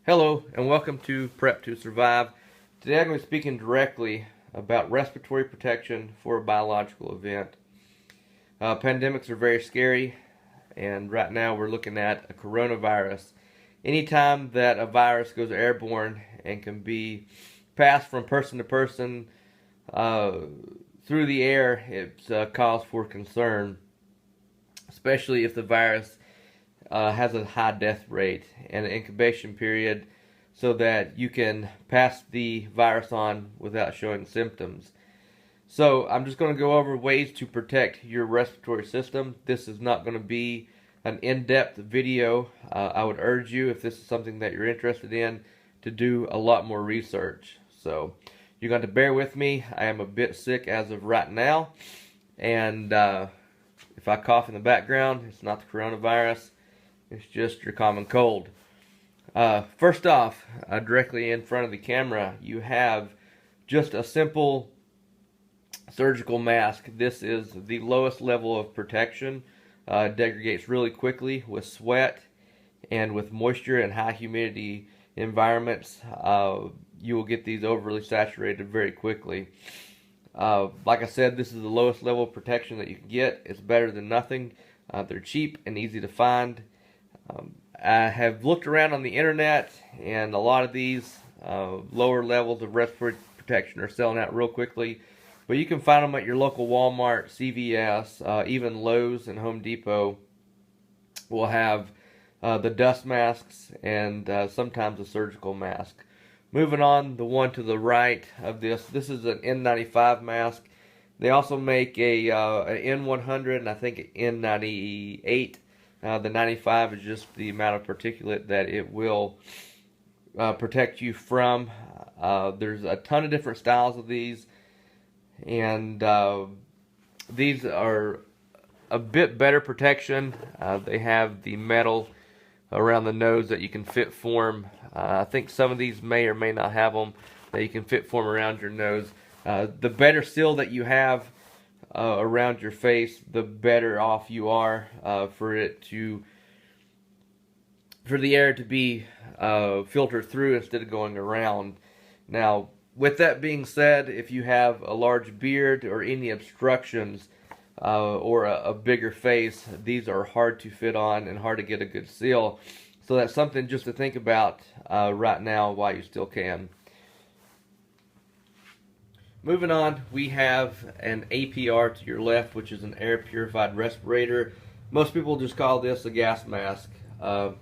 Hello and welcome to Prep to Survive. Today I'm going to be speaking directly about respiratory protection for a biological event. Pandemics are very scary, and right now we're looking at a coronavirus. Anytime that a virus goes airborne and can be passed from person to person through the air, it's a cause for concern, especially if the virus has a high death rate and an incubation period so that you can pass the virus on without showing symptoms. So I'm just going to go over ways to protect your respiratory system. This is not going to be an in-depth video. I would urge you, if this is something that you're interested in, to do a lot more research. So you're going to bear with me. I am a bit sick as of right now, and if I cough in the background, it's not the coronavirus. It's just your common cold. First off, directly in front of the camera, you have just a simple surgical mask. This is the lowest level of protection. It degrades really quickly with sweat and with moisture and high humidity environments. You will get these overly saturated very quickly. Like I said, this is the lowest level of protection that you can get. It's better than nothing. They're cheap and easy to find. I have looked around on the internet, and a lot of these lower levels of respiratory protection are selling out real quickly. But you can find them at your local Walmart, CVS, even Lowe's and Home Depot will have the dust masks and sometimes a surgical mask. Moving on, the one to the right of this is an N95 mask. They also make an N100 and I think an N98. The 95 is just the amount of particulate that it will protect you from. There's a ton of different styles of these, and these are a bit better protection. They have the metal around the nose that you can fit form. I think some of these may or may not have them that you can fit form around your nose. The better seal that you have around your face, the better off you are for the air to be filtered through instead of going around. Now, with that being said, if you have a large beard or any obstructions or a bigger face, these are hard to fit on and hard to get a good seal. So that's something just to think about right now while you still can. Moving on, we have an APR to your left, which is an air purified respirator. Most people just call this a gas mask. The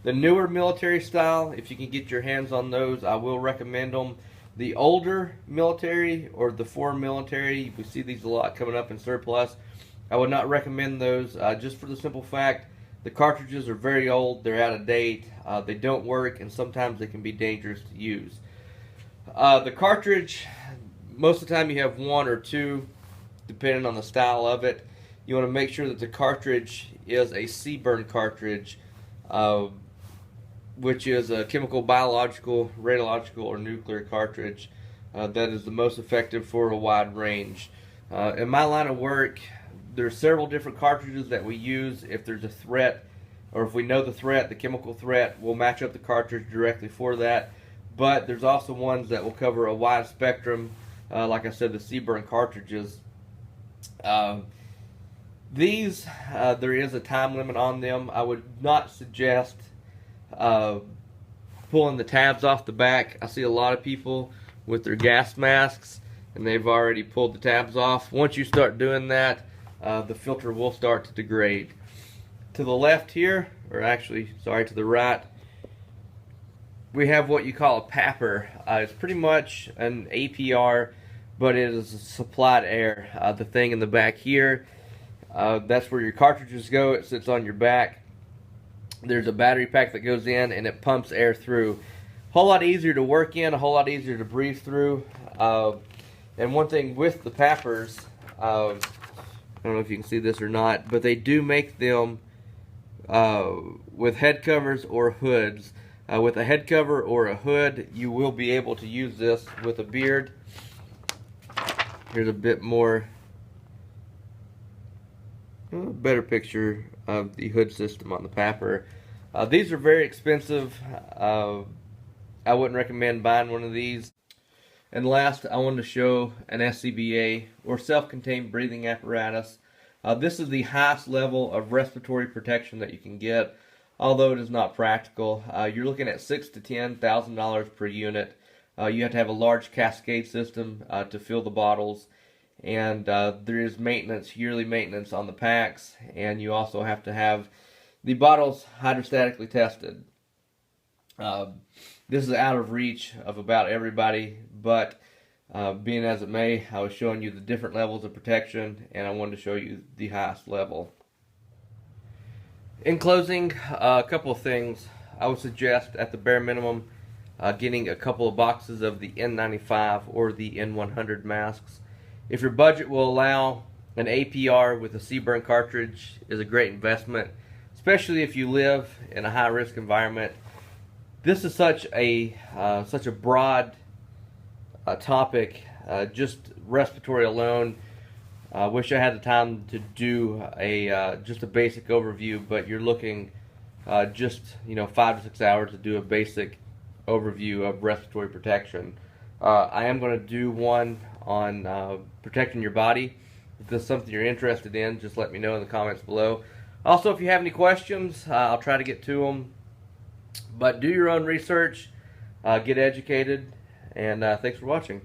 newer military style, if you can get your hands on those, I will recommend them. The older military or the foreign military, we see these a lot coming up in surplus. I would not recommend those just for the simple fact the cartridges are very old, they're out of date, they don't work, and sometimes they can be dangerous to use. The cartridge, most of the time you have one or two, depending on the style of it. You want to make sure that the cartridge is a CBurn cartridge, which is a chemical, biological, radiological, or nuclear cartridge that is the most effective for a wide range. In my line of work, there are several different cartridges that we use. If there's a threat, or if we know the threat, the chemical threat, we'll match up the cartridge directly for that. But there's also ones that will cover a wide spectrum. Like I said, the CBurn cartridges. These, there is a time limit on them. I would not suggest pulling the tabs off the back. I see a lot of people with their gas masks and they've already pulled the tabs off. Once you start doing that, the filter will start to degrade. To the left here, or actually, sorry, to the right, we have what you call a PAPR. It's pretty much an APR, but it is supplied air. The thing in the back here, that's where your cartridges go. It sits on your back. There's a battery pack that goes in and it pumps air through. A whole lot easier to work in, a whole lot easier to breathe through. And one thing with the PAPRs, I don't know if you can see this or not, but they do make them with head covers or hoods. With a head cover or a hood, you will be able to use this with a beard. Here's a bit more, better picture of the hood system on the PAPR. These are very expensive. I wouldn't recommend buying one of these. And last, I wanted to show an SCBA, or self-contained breathing apparatus. This is the highest level of respiratory protection that you can get, although it is not practical. You're looking at $6,000 to $10,000 per unit. You have to have a large cascade system to fill the bottles, and there is maintenance, yearly maintenance on the packs, and you also have to have the bottles hydrostatically tested. This is out of reach of about everybody, but being as it may, I was showing you the different levels of protection, and I wanted to show you the highest level. In closing, a couple of things. I would suggest at the bare minimum getting a couple of boxes of the N95 or the N100 masks. If your budget will allow, an APR with a CBurn cartridge is a great investment, especially if you live in a high-risk environment. This is such a broad topic, just respiratory alone. I wish I had the time to do just a basic overview, but you're looking just 5 to 6 hours to do a basic overview of respiratory protection. I am going to do one on protecting your body. If this is something you're interested in, just let me know in the comments below. Also, if you have any questions, I'll try to get to them. But do your own research, get educated, and thanks for watching.